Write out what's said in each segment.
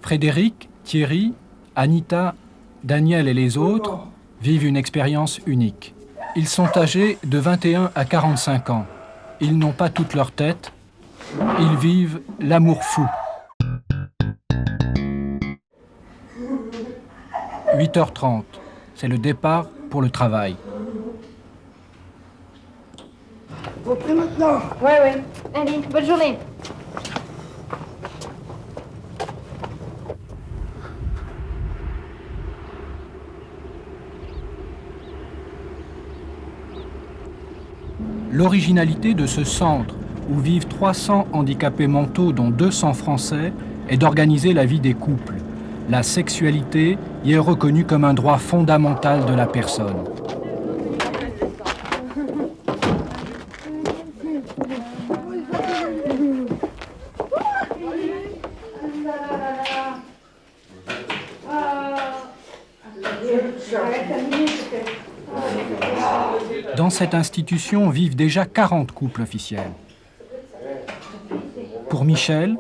Frédéric, Thierry, Anita, Daniel et les autres vivent une expérience unique. Ils sont âgés de 21 à 45 ans. Ils n'ont pas toute leur tête. Ils vivent l'amour fou. 8h30, c'est le départ pour le travail. Vous prêts maintenant? Oui. Allez, bonne journée. L'originalité de ce centre, où vivent 300 handicapés mentaux, dont 200 Français, est d'organiser la vie des couples. La sexualité y est reconnue comme un droit fondamental de la personne. Dans cette institution vivent déjà 40 couples officiels. Pour Michel,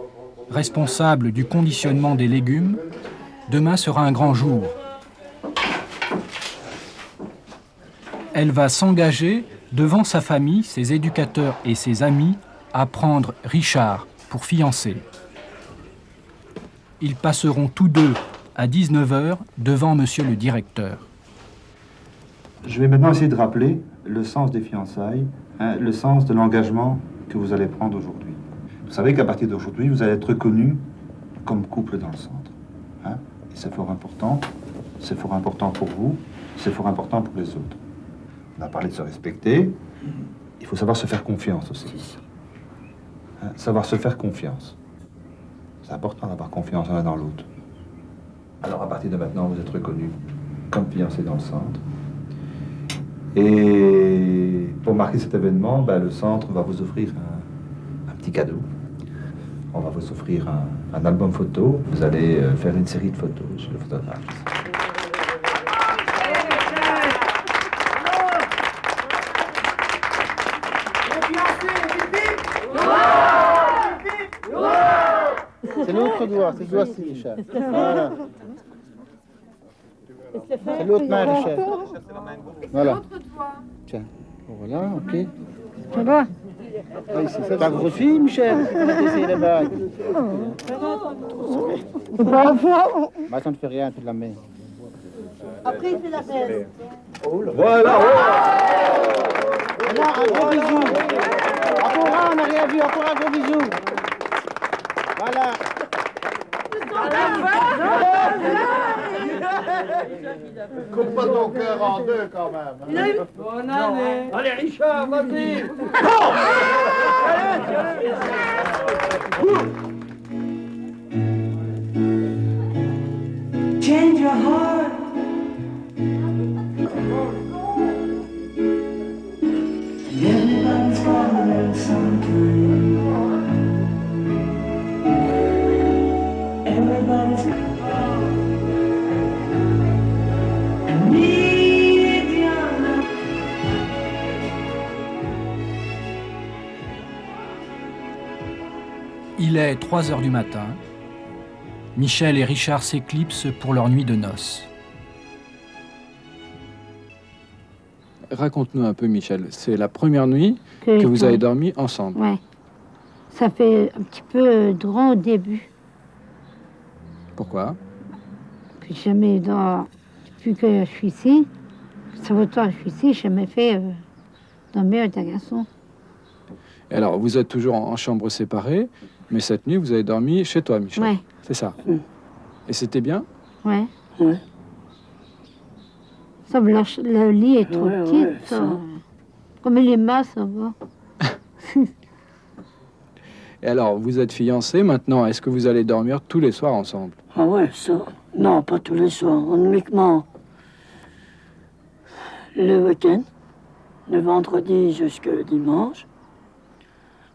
responsable du conditionnement des légumes, demain sera un grand jour. Elle va s'engager devant sa famille, ses éducateurs et ses amis à prendre Richard pour fiancé. Ils passeront tous deux à 19h devant monsieur le directeur. Je vais maintenant essayer de rappeler le sens des fiançailles, le sens de l'engagement que vous allez prendre aujourd'hui. Vous savez qu'à partir d'aujourd'hui, vous allez être reconnus comme couple dans le centre. Et c'est fort important. C'est fort important pour vous. C'est fort important pour les autres. On a parlé de se respecter. Il faut savoir se faire confiance aussi. Savoir se faire confiance. C'est important d'avoir confiance l'un dans l'autre. Alors à partir de maintenant, vous êtes reconnus comme fiancés dans le centre. Et pour marquer cet événement, le centre va vous offrir un petit cadeau. On va vous offrir un album photo. Vous allez faire une série de photos chez le photographe. C'est l'autre doigt, c'est ce doigt-ci, Richard. Voilà. C'est l'autre main, Richard. Voilà. Tiens, voilà, ok. Ça va? T'as grossi, Michel, si tu essayé la bague. Bah, ça ne fait rien, tu la mets. Après, il fait la tête. Voilà. Alors, un gros bisou. Encore on n'a rien vu, encore un gros bisou. Voilà. Coupe pas ton cœur en deux quand même. Bonne année. Allez, Richard, vas-y. Change your heart. Everybody's falling sometime. Everybody's Il est 3h du matin. Michel et Richard s'éclipsent pour leur nuit de noces. Raconte-nous un peu, Michel. C'est la première nuit que vous avez dormi ensemble. Ouais. Ça fait un petit peu drôle au début. Pourquoi? Puis jamais depuis que je suis ici, ça fait longtemps que je suis ici, j'ai jamais fait dormir avec un garçon. Et alors, vous êtes toujours en chambre séparée, mais cette nuit, vous avez dormi chez toi, Michel. Ouais. C'est ça. Et c'était bien? Ouais. Ouais. Ça, le lit est trop petit. Ça. Comme il est mince, ça va. Et alors, vous êtes fiancés maintenant. Est-ce que vous allez dormir tous les soirs ensemble? Ah ouais, ça. Non, pas tous les soirs. Uniquement le week-end, le vendredi jusqu'au dimanche.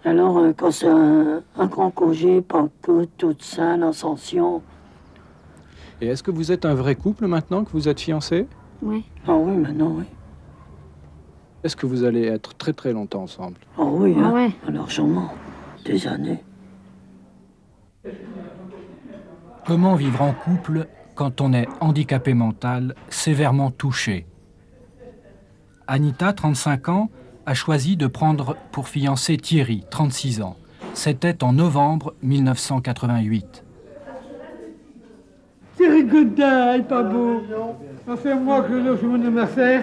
Alors, quand c'est un grand congé, Pentecôte, toute ça, l'Ascension. Et est-ce que vous êtes un vrai couple maintenant que vous êtes fiancés? Oui. Ah oui, maintenant, oui. Est-ce que vous allez être très très longtemps ensemble? Ah oui, Ah hein, ouais. largement. Des années. Comment vivre en couple quand on est handicapé mental, sévèrement touché? Anita, 35 ans, a choisi de prendre pour fiancé Thierry, 36 ans. C'était en novembre 1988. Thierry Godin, il est pas beau. Ça fait moi que le chemin de ma sœur.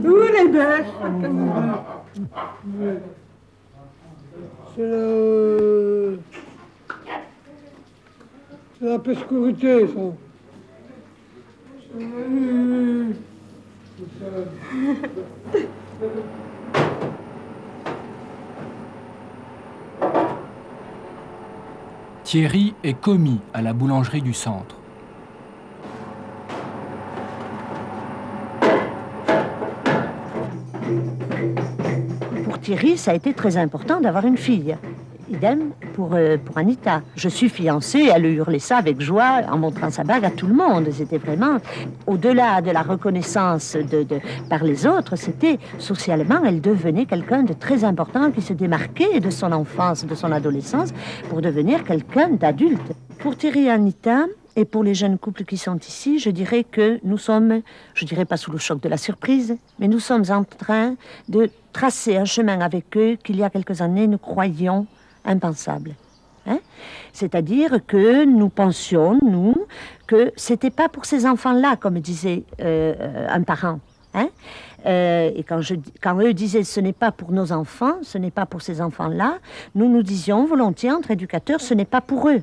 Où les bêches? C'est la pescurité, ça. Thierry est commis à la boulangerie du centre. Pour Thierry, ça a été très important d'avoir une fille. Idem pour Anita. Je suis fiancée, elle hurlait ça avec joie en montrant sa bague à tout le monde. C'était vraiment, au-delà de la reconnaissance par les autres, c'était socialement, elle devenait quelqu'un de très important qui se démarquait de son enfance, de son adolescence, pour devenir quelqu'un d'adulte. Pour Thierry et Anita, et pour les jeunes couples qui sont ici, je dirais que nous sommes, je dirais pas sous le choc de la surprise, mais nous sommes en train de tracer un chemin avec eux qu'il y a quelques années, nous croyions impensable. Hein? C'est-à-dire que nous pensions, nous, que c'était pas pour ces enfants-là, comme disait un parent. Hein? Et quand eux disaient ce n'est pas pour nos enfants, ce n'est pas pour ces enfants-là, nous nous disions volontiers entre éducateurs, ce n'est pas pour eux.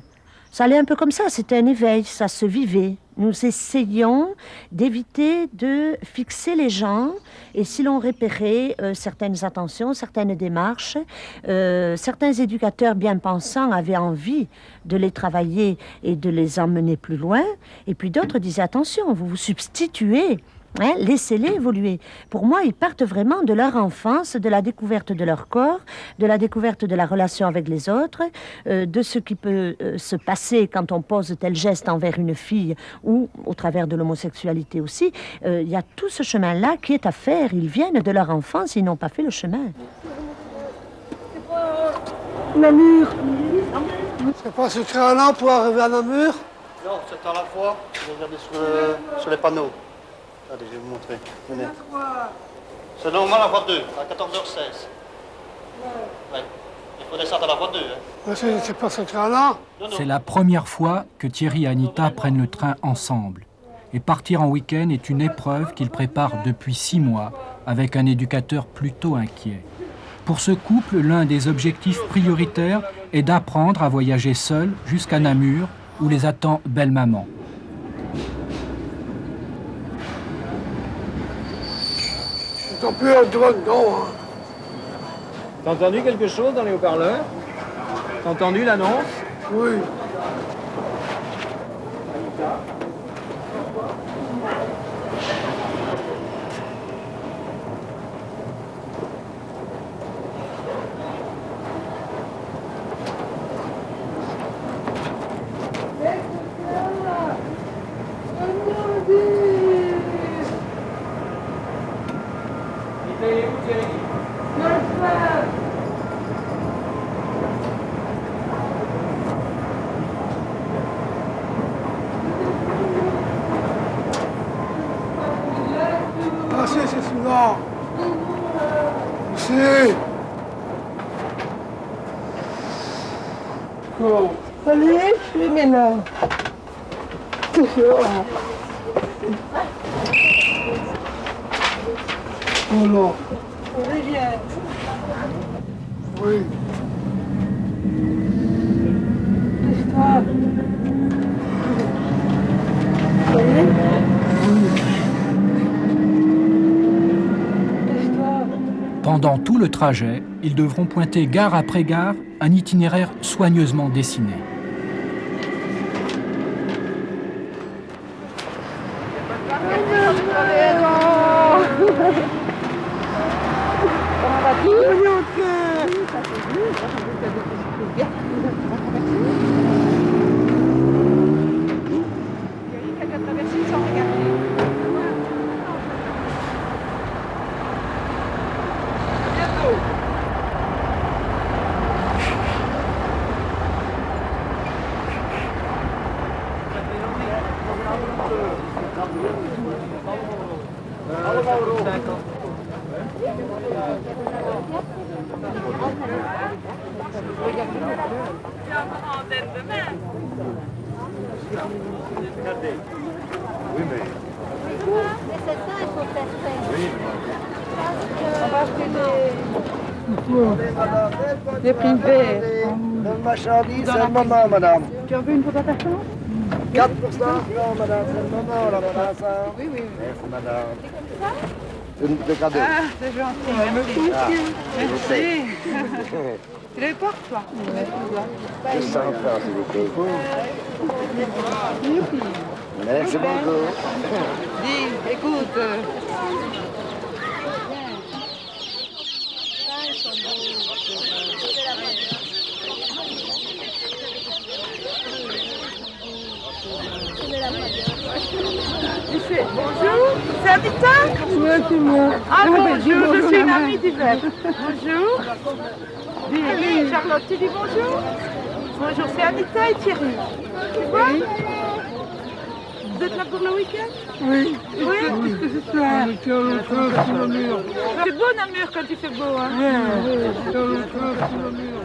Ça allait un peu comme ça, c'était un éveil, ça se vivait. Nous essayions d'éviter de fixer les gens, et si l'on repérait certaines attentions, certaines démarches, certains éducateurs bien pensants avaient envie de les travailler et de les emmener plus loin, et puis d'autres disaient attention, vous vous substituez. Hein, laissez-les évoluer. Pour moi, ils partent vraiment de leur enfance, de la découverte de leur corps, de la découverte de la relation avec les autres, de ce qui peut se passer quand on pose tel geste envers une fille ou au travers de l'homosexualité aussi. Il y a tout ce chemin-là qui est à faire. Ils viennent de leur enfance, ils n'ont pas fait le chemin. Namur. C'est pas ce train-là pour arriver à Namur? Non, c'est à la fois. Regardez sur les panneaux. Allez, je vais vous montrer. Venez. C'est normal la voie 2, à 14h16. Ouais. Il faut descendre à la voie 2. Hein. C'est pas ce train-là? C'est la première fois que Thierry et Anita prennent le train ensemble. Et partir en week-end est une épreuve qu'ils préparent depuis 6 mois avec un éducateur plutôt inquiet. Pour ce couple, l'un des objectifs prioritaires est d'apprendre à voyager seul jusqu'à Namur, où les attend belle-maman. Tant pis, un drone, non. Hein. T'as entendu quelque chose dans les haut-parleurs? T'as entendu l'annonce? Oui. Ah, c'est celui-là. C'est. Bon. Allez, je les mets là. C'est ça. Voilà. Oui. Pendant tout le trajet, ils devront pointer gare après gare un itinéraire soigneusement dessiné. Des privés. Le marchandise, c'est le moment, madame. Tu en veux une pour ta personne? 4%, non, madame, c'est le moment, là, madame. Oui, oui. Merci, madame. Le cadeau. Ah, c'est gentil. Merci. Merci. Tu les portes, toi? 200 francs, s'il vous plaît. Merci beaucoup. Dis, écoute. Bonjour, c'est Anita? Oui, c'est moi. Ah bonjour, je suis une amie d'hiver. Bonjour. Dis, Charlotte, tu dis bonjour? Bonjour, c'est Anita et Thierry. Tu vois? Vous êtes là pour le week-end? Oui. Oui? C'est ça. Sur le mur. C'est beau Namur quand il fait beau, hein? Oui, sur le mur.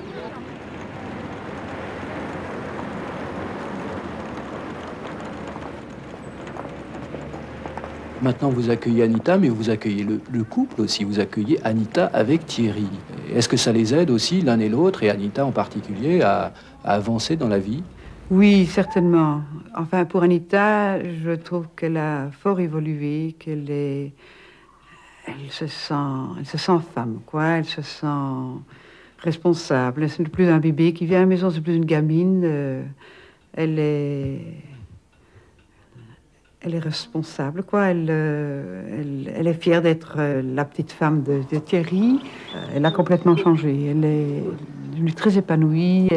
Maintenant, vous accueillez Anita, mais vous accueillez le couple aussi. Vous accueillez Anita avec Thierry. Est-ce que ça les aide aussi, l'un et l'autre, et Anita en particulier, à avancer dans la vie? Oui, certainement. Enfin, pour Anita, je trouve qu'elle a fort évolué, elle se sent femme, quoi. Elle se sent responsable. Ce n'est plus un bébé qui vient à la maison, c'est plus une gamine. Elle est responsable, quoi. Elle est fière d'être la petite femme de Thierry. Elle a complètement changé. Elle est devenue très épanouie.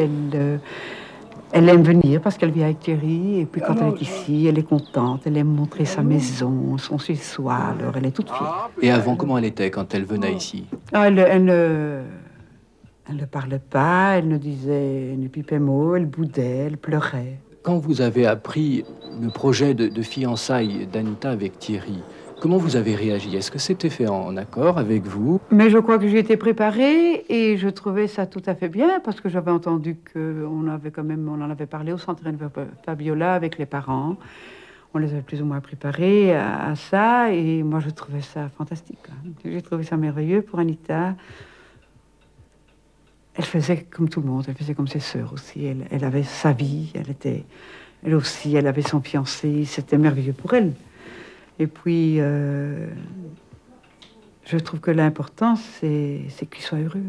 Elle aime venir parce qu'elle vit avec Thierry. Et puis quand elle est ici, elle est contente. Elle aime montrer sa maison, son chez-soi. Alors elle est toute fière. Et avant, comment elle était quand elle venait ici? Elle ne parlait pas, elle ne disait ni pipe mot, elle boudait, elle pleurait. Quand vous avez appris le projet de fiançailles d'Anita avec Thierry, comment vous avez réagi? Est-ce que c'était fait en accord avec vous? Mais je crois que j'ai été préparée et je trouvais ça tout à fait bien parce que j'avais entendu on en avait parlé au centre Fabiola avec les parents. On les avait plus ou moins préparés à ça et moi je trouvais ça fantastique. J'ai trouvé ça merveilleux pour Anita. Elle faisait comme tout le monde, elle faisait comme ses sœurs aussi. Elle avait sa vie, elle aussi, elle avait son fiancé, c'était merveilleux pour elle. Et puis, je trouve que l'important, c'est qu'ils soient heureux.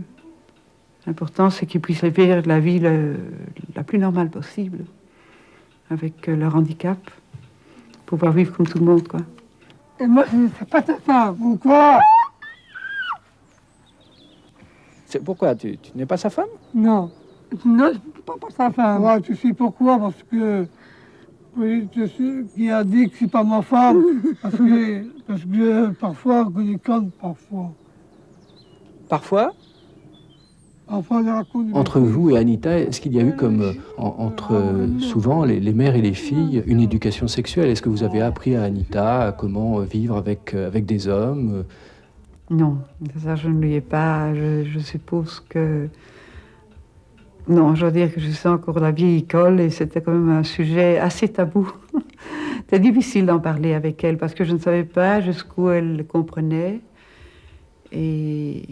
L'important, c'est qu'ils puissent vivre la vie la plus normale possible, avec leur handicap, pouvoir vivre comme tout le monde, quoi. Et moi, c'est pas ta femme, ou quoi? Pourquoi? Tu n'es pas sa femme? Non. Non, c'est pas sa femme. Ouais, tu sais pourquoi? Parce que... Oui, je sais qui a dit que c'est pas ma femme. parce que parfois, je déconne, parfois. Parfois? Parfois, je raconte... Entre vous et Anita, est-ce qu'il y a eu comme, entre souvent les mères et les filles, une éducation sexuelle? Est-ce que vous avez appris à Anita comment vivre avec des hommes? Non, ça je ne lui ai pas. Je suppose que... Non, je dois dire que je suis encore la vieille école et c'était quand même un sujet assez tabou. C'était difficile d'en parler avec elle parce que je ne savais pas jusqu'où elle comprenait. Et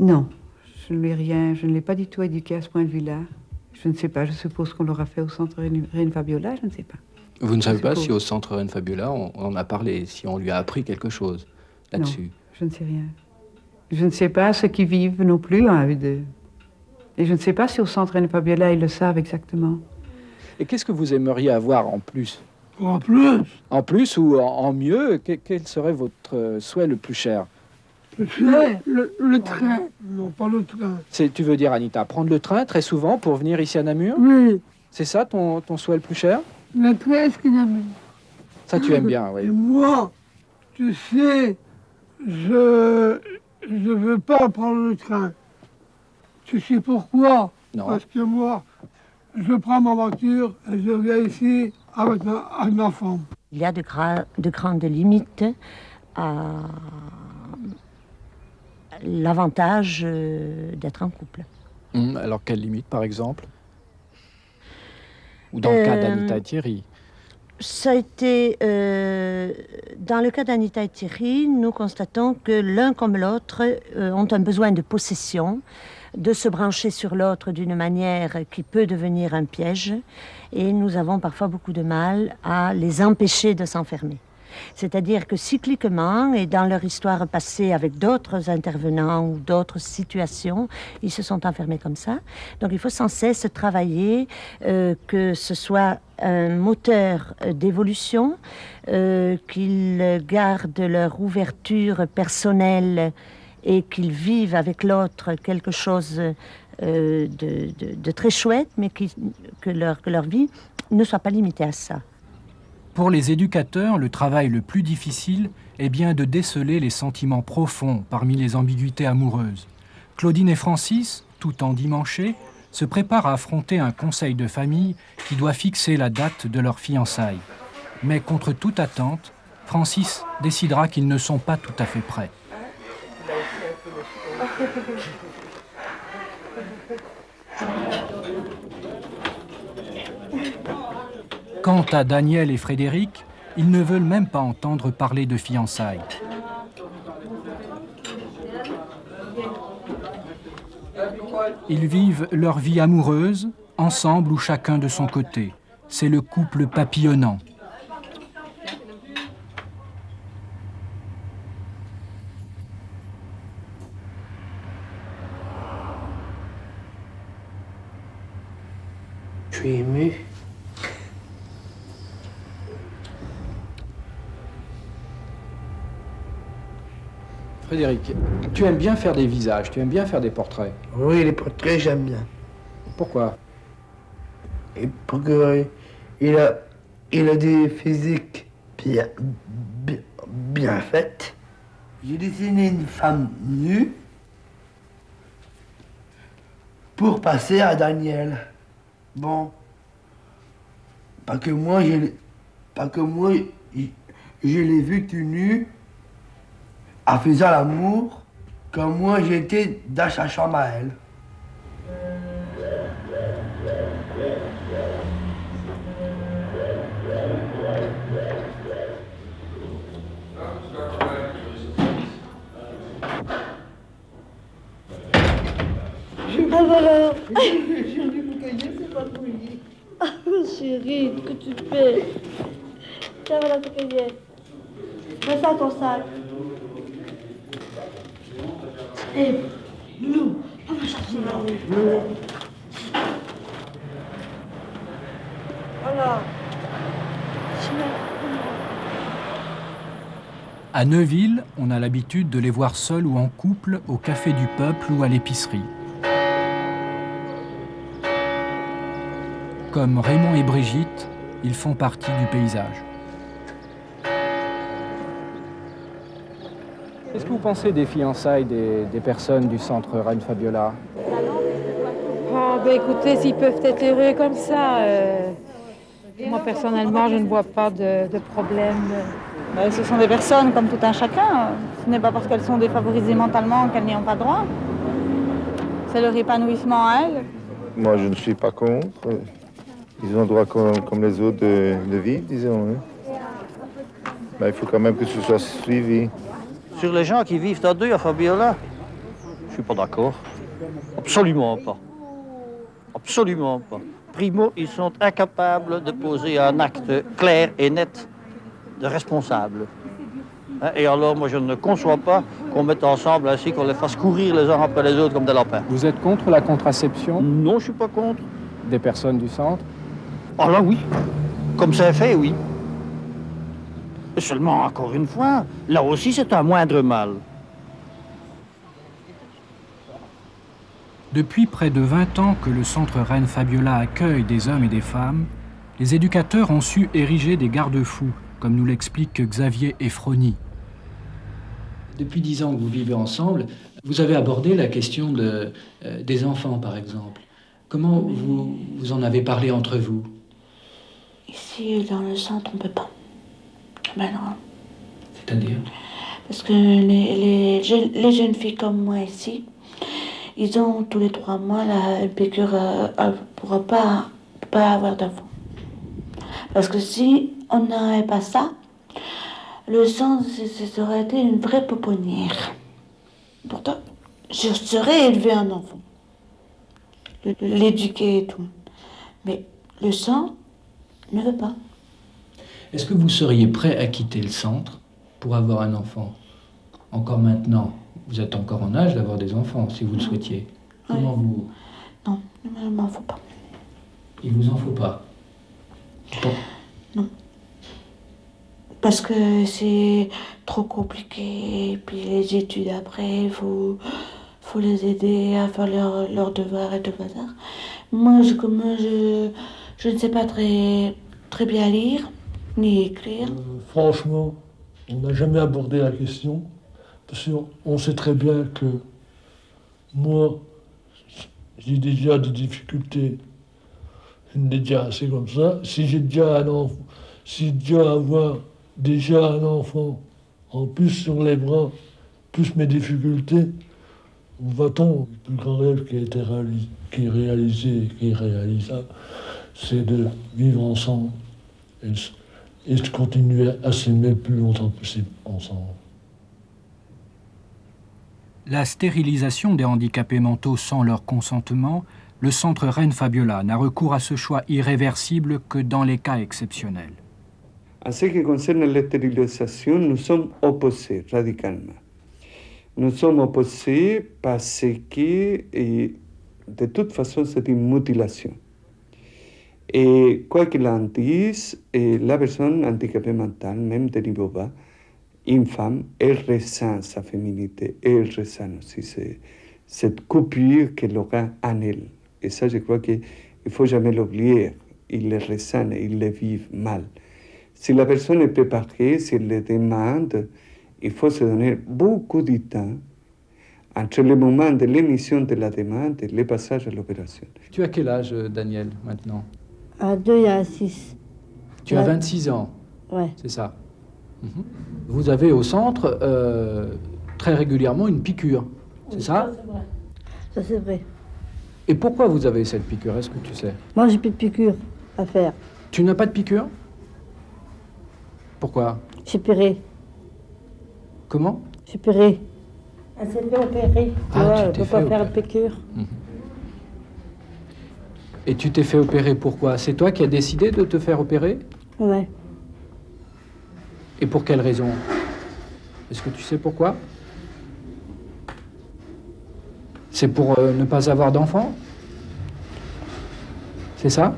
non, je ne l'ai pas du tout éduquée à ce point de vue-là. Je ne sais pas, je suppose qu'on l'aura fait au centre Reine Fabiola, je ne sais pas. Vous ne savez pas si au centre Reine Fabiola, on en a parlé, si on lui a appris quelque chose là-dessus? Non, je ne sais rien. Je ne sais pas ce qu'ils vivent non plus, un eux deux. Et je ne sais pas si au centre Reine Fabiola, ils le savent exactement. Et qu'est-ce que vous aimeriez avoir en plus? En plus? En plus ou en mieux? Quel serait votre souhait le plus cher? Le train. Non, pas le train. Tu veux dire, Anita, prendre le train très souvent pour venir ici à Namur? Oui. C'est ça ton souhait le plus cher? Le train, ce qu'il aime. Ça, tu aimes bien, oui. Et moi, tu sais, je veux pas prendre le train. Tu sais pourquoi? Non. Parce que moi, je prends ma voiture et je viens ici avec ma femme. Il y a de grandes limites à l'avantage d'être en couple. Alors, quelle limite, par exemple? Ou dans le cas d'Anita et Thierry? Ça a été, dans le cas d'Anita et Thierry, nous constatons que l'un comme l'autre ont un besoin de possession, de se brancher sur l'autre d'une manière qui peut devenir un piège, et nous avons parfois beaucoup de mal à les empêcher de s'enfermer. C'est-à-dire que cycliquement, et dans leur histoire passée avec d'autres intervenants ou d'autres situations, ils se sont enfermés comme ça. Donc il faut sans cesse travailler, que ce soit un moteur d'évolution, qu'ils gardent leur ouverture personnelle et qu'ils vivent avec l'autre quelque chose de très chouette, mais que leur vie ne soit pas limitée à ça. Pour les éducateurs, le travail le plus difficile est bien de déceler les sentiments profonds parmi les ambiguïtés amoureuses. Claudine et Francis, tout endimanchés, se préparent à affronter un conseil de famille qui doit fixer la date de leur fiançailles. Mais contre toute attente, Francis décidera qu'ils ne sont pas tout à fait prêts. Quant à Daniel et Frédéric, ils ne veulent même pas entendre parler de fiançailles. Ils vivent leur vie amoureuse, ensemble ou chacun de son côté. C'est le couple papillonnant. Je suis ému. Frédéric, tu aimes bien faire des visages, tu aimes bien faire des portraits. Oui, les portraits, j'aime bien. Pourquoi? Et pour que il a des physiques bien faites. J'ai dessiné une femme nue pour passer à Daniel. Bon, pas que moi je l'ai vu tout nu en faisant l'amour comme moi j'étais dans sa chambre à elle. Ah voilà. J'ai dû me cahier, c'est pas fouillé. Ah chérie, que tu fais? Tiens, voilà ton cahier. Mets ça dans ton sac. Et nous, on va chercher là. Voilà. À Neuville, on a l'habitude de les voir seuls ou en couple au café du peuple ou à l'épicerie. Comme Raymond et Brigitte, ils font partie du paysage. Qu'est-ce que vous pensez des fiançailles des personnes du centre Reine Fabiola? Oh, ben écoutez, s'ils peuvent être heureux comme ça, moi personnellement, je ne vois pas de problème. Ce sont des personnes comme tout un chacun. Ce n'est pas parce qu'elles sont défavorisées mentalement qu'elles n'y ont pas droit. C'est leur épanouissement à elles. Moi, je ne suis pas contre. Ils ont le droit comme les autres de vivre, disons. Hein. Mais il faut quand même que ce soit suivi. Sur les gens qui vivent à deux à Fabiola, je ne suis pas d'accord. Absolument pas. Absolument pas. Primo, ils sont incapables de poser un acte clair et net de responsable. Et alors, moi, je ne conçois pas qu'on mette ensemble ainsi, qu'on les fasse courir les uns après les autres comme des lapins. Vous êtes contre la contraception? Non, je ne suis pas contre. Des personnes du centre? Ah là, oui. Comme c'est fait, oui. Seulement, encore une fois, là aussi, c'est un moindre mal. Depuis près de 20 ans que le centre Reine Fabiola accueille des hommes et des femmes, les éducateurs ont su ériger des garde-fous, comme nous l'explique Xavier Effroni. Depuis 10 ans que vous vivez ensemble, vous avez abordé la question des enfants, par exemple. Comment vous en avez parlé entre vous? Ici, dans le centre, on ne peut pas. Ben non. C'est-à-dire? Parce que les jeunes filles comme moi ici, ils ont tous les 3 mois la piqûre pour pas avoir d'enfant. Parce que si on n'avait pas ça, le sang, ça aurait été une vraie pouponnière. Pourtant, je serais élevé un enfant, l'éduquer et tout. Mais le sang ne veut pas. Est-ce que vous seriez prêt à quitter le centre pour avoir un enfant? Encore maintenant, vous êtes encore en âge d'avoir des enfants, si vous le souhaitiez. Comment vous... Non, il ne m'en faut pas. Il vous en faut pas? Bon. Non. Parce que c'est trop compliqué, et puis les études après, il faut les aider à faire leurs devoirs et tout bazar. Moi, je ne sais pas très bien lire, ni écrire. Franchement, on n'a jamais abordé la question, parce qu'on sait très bien que moi, j'ai déjà des difficultés, déjà assez comme ça. Si j'ai déjà un enfant, si déjà avoir déjà un enfant, en plus sur les bras, plus mes difficultés, va-t-on, le plus grand rêve qui a été réalisé, qui est réalisable, c'est de vivre ensemble et de continuer à s'aimer le plus longtemps possible ensemble. La stérilisation des handicapés mentaux sans leur consentement, le centre Reine Fabiola n'a recours à ce choix irréversible que dans les cas exceptionnels. En ce qui concerne la stérilisation, nous sommes opposés radicalement. Nous sommes opposés parce que, de toute façon, c'est une mutilation. Et quoi qu'il en dise, la personne handicapée mentale, même de niveau bas, une femme, elle ressent sa féminité, elle ressent aussi cette coupure qu'elle aura en elle. Et ça, je crois qu'il ne faut jamais l'oublier. Ils le ressentent, ils le vivent mal. Si la personne est préparée, si elle le demande, il faut se donner beaucoup de temps entre le moment de l'émission de la demande et le passage à l'opération. Tu as quel âge, Daniel, maintenant? À 2 et à 6. Tu as 26 ans? Ouais. C'est ça. Vous avez au centre très régulièrement une piqûre, c'est ça? C'est vrai. Ça, c'est vrai. Et pourquoi vous avez cette piqûre? Est-ce que tu sais? Moi, j'ai plus de piqûre à faire. Tu n'as pas de piqûre? Pourquoi? J'ai opéré. Comment? J'ai opéré. Elle s'est fait opérer. Ah, tu peux pas faire de piqûre. Et tu t'es fait opérer pourquoi? C'est toi qui as décidé de te faire opérer? Ouais. Et pour quelle raison? Est-ce que tu sais pourquoi? C'est pour ne pas avoir d'enfant? C'est ça?